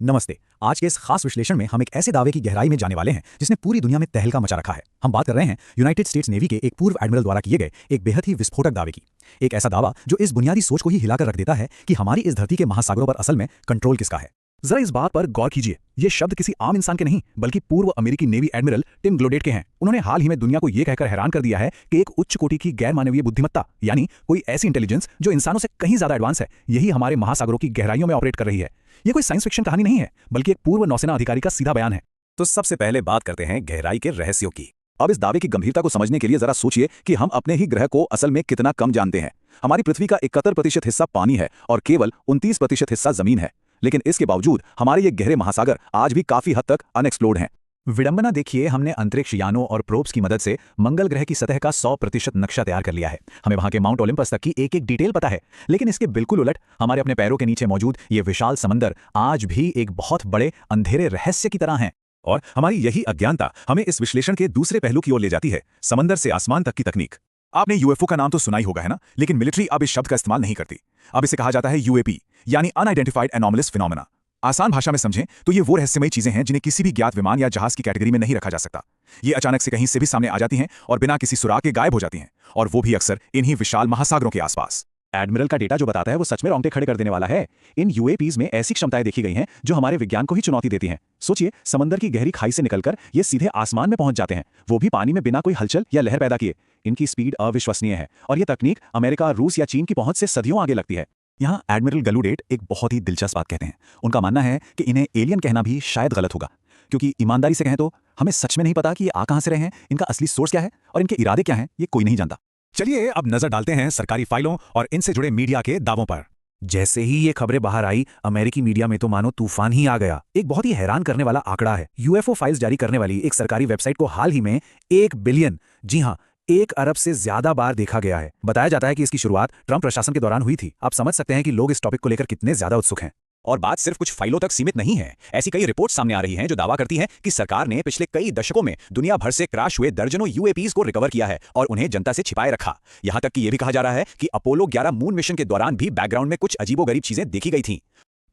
नमस्ते। आज के इस खास विश्लेषण में हम एक ऐसे दावे की गहराई में जाने वाले हैं जिसने पूरी दुनिया में तहलका मचा रखा है। हम बात कर रहे हैं यूनाइटेड स्टेट्स नेवी के एक पूर्व एडमिरल द्वारा किए गए एक बेहद ही विस्फोटक दावे की। एक ऐसा दावा जो इस बुनियादी सोच को ही हिलाकर रख देता है कि हमारी इस धरती के महासागरों पर असल में कंट्रोल किसका है। जरा इस बात पर गौर कीजिए, ये शब्द किसी आम इंसान के नहीं बल्कि पूर्व अमेरिकी नेवी एडमिरल टिम ग्लोडेट के हैं। उन्होंने हाल ही में दुनिया को यह कहकर हैरान कर दिया है कि एक उच्च कोटि की गैर मानवीय बुद्धिमत्ता यानी कोई ऐसी इंटेलिजेंस जो इंसानों से कहीं ज्यादा एडवांस है, यही हमारे महासागरों की गहराइयों में ऑपरेट कर रही है। ये कोई साइंस फिक्शन कहानी नहीं है बल्कि एक पूर्व नौसेना अधिकारी का सीधा बयान है। तो सबसे पहले बात करते हैं गहराई के रहस्यों की। अब इस दावे की गंभीरता को समझने के लिए जरा सोचिए कि हम अपने ही ग्रह को असल में कितना कम जानते हैं। हमारी पृथ्वी का 71% हिस्सा पानी है और केवल 29% हिस्सा जमीन है, लेकिन इसके बावजूद हमारे ये गहरे महासागर आज भी काफी हद तक अनएक्सप्लोर्ड हैं। विडंबना देखिए, हमने अंतरिक्ष यानों और प्रोब्स की मदद से मंगल ग्रह की सतह का 100% नक्शा तैयार कर लिया है। हमें वहां के माउंट ओलंपस तक की एक एक डिटेल पता है, लेकिन इसके बिल्कुल उलट हमारे अपने पैरों के नीचे मौजूद ये विशाल समंदर आज भी एक बहुत बड़े अंधेरे रहस्य की तरह हैं। और हमारी यही अज्ञानता हमें इस विश्लेषण के दूसरे पहलू की ओर ले जाती है, समंदर से आसमान तक की तकनीक। आपने यूएफओ का नाम तो सुना ही होगा, है ना? लेकिन मिलिट्री अब इस शब्द का इस्तेमाल नहीं करती। अब इसे कहा जाता है यूएपी, यानी अनआइडेंटिफाइड एनॉमलस फिनोमेना। आसान भाषा में समझें तो ये वो रहस्यमयी चीजें हैं जिन्हें किसी भी ज्ञात विमान या जहाज की कैटेगरी में नहीं रखा जा सकता। ये अचानक से कहीं से भी सामने आ जाती हैं और बिना किसी सुराग के गायब हो जाती हैं, और वो भी अक्सर इन्हीं विशाल महासागरों के आसपास। एडमिरल का डेटा जो बताता है वो सच में रोंगटे खड़े कर देने वाला है। इन यूएपीज में ऐसी क्षमताएं देखी गई हैं जो हमारे विज्ञान को ही चुनौती देती हैं। सोचिए, समंदर की गहरी खाई से निकलकर ये सीधे आसमान में पहुंच जाते हैं, वो भी पानी में बिना कोई हलचल या लहर पैदा किए। इनकी स्पीड अविश्वसनीय है और ये तकनीक अमेरिका, रूस या चीन की पहुंच से सदियों आगे लगती है। यहाँ एडमिरल गलुडेट एक बहुत ही दिलचस्प बात कहते हैं। उनका मानना है कि इन्हें एलियन कहना भी शायद गलत होगा, क्योंकि ईमानदारी से कहें तो हमें सच में नहीं पता कि ये आ कहां से रहे हैं, इनका असली सोर्स क्या है और इनके इरादे क्या हैं, ये कोई नहीं जानता। चलिए अब नजर डालते हैं सरकारी फाइलों और इनसे जुड़े मीडिया के दावों पर। जैसे ही ये खबरें बाहर आई, अमेरिकी मीडिया में तो मानो तूफान ही आ गया। एक बहुत ही हैरान करने वाला आंकड़ा है। यूएफओ फाइल्स जारी करने वाली एक सरकारी वेबसाइट को हाल ही में 1 बिलियन, जी हां 1 अरब से ज्यादा बार देखा गया है। बताया जाता है कि इसकी शुरुआत ट्रंप प्रशासन के दौरान हुई थी। आप समझ सकते हैं कि लोग इस टॉपिक को लेकर कितने ज्यादा उत्सुक हैं। और बात सिर्फ कुछ फाइलों तक सीमित नहीं है। ऐसी कई रिपोर्ट्स सामने आ रही हैं जो दावा करती हैं कि सरकार ने पिछले कई दशकों में दुनिया भर से क्रैश हुए दर्जनों यूएपीज को रिकवर किया है और उन्हें जनता से छिपाए रखा। यहां तक कि यह भी कहा जा रहा है कि अपोलो 11 मून मिशन के दौरान भी बैकग्राउंड में कुछ अजीबोगरीब चीजें देखी गई थीं।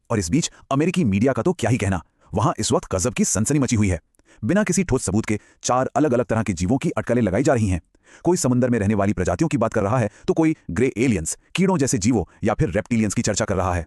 और इस बीच अमेरिकी मीडिया का तो क्या ही कहना, वहां इस वक्त गजब की सनसनी मची हुई है। बिना किसी ठोस सबूत के 4 अलग अलग तरह के जीवों की अटकलें लगाई जा रही हैं। कोई समुद्र में रहने वाली प्रजातियों की बात कर रहा है तो कोई ग्रे एलियंस, कीड़ों जैसे जीवों या फिर रेप्टिलियंस की चर्चा कर रहा है।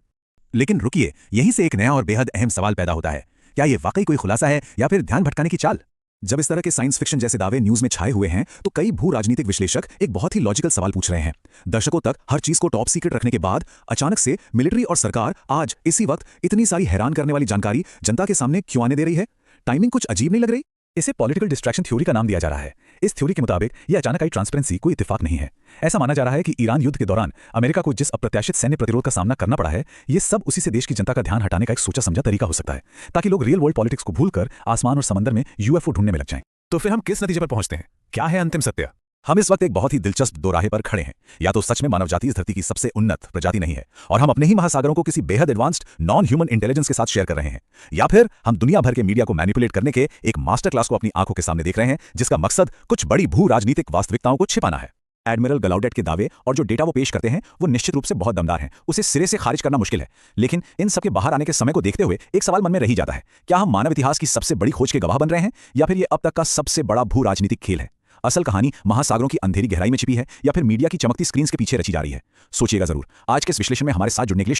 लेकिन रुकिए, यहीं से एक नया और बेहद अहम सवाल पैदा होता है। क्या यह वाकई कोई खुलासा है या फिर ध्यान भटकाने की चाल? जब इस तरह के साइंस फिक्शन जैसे दावे न्यूज में छाए हुए हैं तो कई भू राजनीतिक विश्लेषक एक बहुत ही लॉजिकल सवाल पूछ रहे हैं। दशकों तक हर चीज को टॉप सीक्रेट रखने के बाद अचानक से मिलिट्री और सरकार आज इसी वक्त इतनी सारी हैरान करने वाली जानकारी जनता के सामने क्यों आने दे रही है? टाइमिंग कुछ अजीब नहीं लग रही? इसे पॉलिटिकल डिस्ट्रैक्शन थ्योरी का नाम दिया जा रहा है। इस थ्योरी के मुताबिक यह अचानक आई ट्रांसपेरेंसी कोई इत्तेफाक नहीं है। ऐसा माना जा रहा है कि ईरान युद्ध के दौरान अमेरिका को जिस अप्रत्याशित सैन्य प्रतिरोध का सामना करना पड़ा है, ये सब उसी से देश की जनता का ध्यान हटाने का एक सोचा समझा तरीका हो सकता है, ताकि लोग रियल वर्ल्ड पॉलिटिक्स को भूलकर आसमान और समंदर में यूएफओ ढूंढने में लग जाएं। तो फिर हम किस नतीजे पर पहुंचते हैं? क्या है अंतिम सत्य? हम इस वक्त एक बहुत ही दिलचस्प दोराहे पर खड़े हैं। या तो सच में मानव जाति इस धरती की सबसे उन्नत प्रजाति नहीं है और हम अपने ही महासागरों को किसी बेहद एडवांस्ड नॉन ह्यूमन इंटेलिजेंस के साथ शेयर कर रहे हैं, या फिर हम दुनिया भर के मीडिया को मैनिपुलेट करने के एक मास्टर क्लास को अपनी आंखों के सामने देख रहे हैं, जिसका मकसद कुछ बड़ी भू राजनीतिक वास्तविकताओं को छिपाना है। एडमिरल गलाउडेट के दावे और जो डेटा वो पेश करते हैं वो निश्चित रूप से बहुत दमदार हैं। उसे सिरे से खारिज करना मुश्किल है, लेकिन इन सब के बाहर आने के समय को देखते हुए एक सवाल मन में रही जाता है, क्या हम मानव इतिहास की सबसे बड़ी खोज के गवाह बन रहे हैं या फिर ये अब तक का सबसे बड़ा भू राजनीतिक खेल है? असल कहानी महासागरों की अंधेरी गहराई में छिपी है या फिर मीडिया की चमकती स्क्रीन के पीछे रची जा रही है? सोचिएगा जरूर। आज के इस विश्लेषण में हमारे साथ जुड़ने के लिए